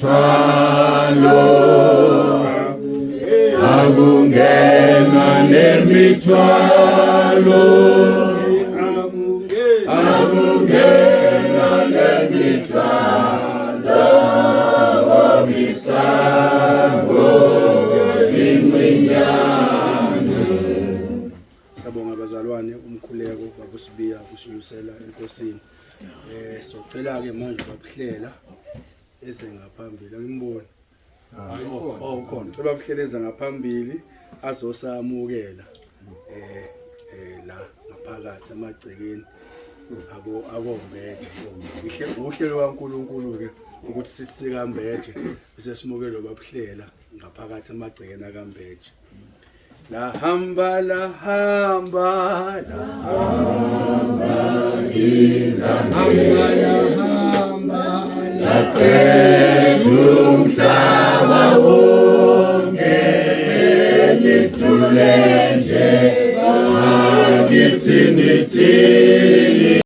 nemithwalo akungenwa nemithwalo akungenwa nemithwalo omisango lincinyane. Sabonga abazalwane umkhuleko bakusibiya kusuyusela enkosini. Socela ke manje bakuhlela eze ngaphambili angimboni. Ukhona. Sebakuhleleza ngaphambili azosamukela la ngaphakathi emagcekeni akombeke. Uhlelo kaNkulunkulu ke ukuthi sithi sikambeje bese simukelo bakuhlela ngaphakathi emagcekeni akambeje. La hamba laqeda umhlaba wonke selithule nje akithi nithi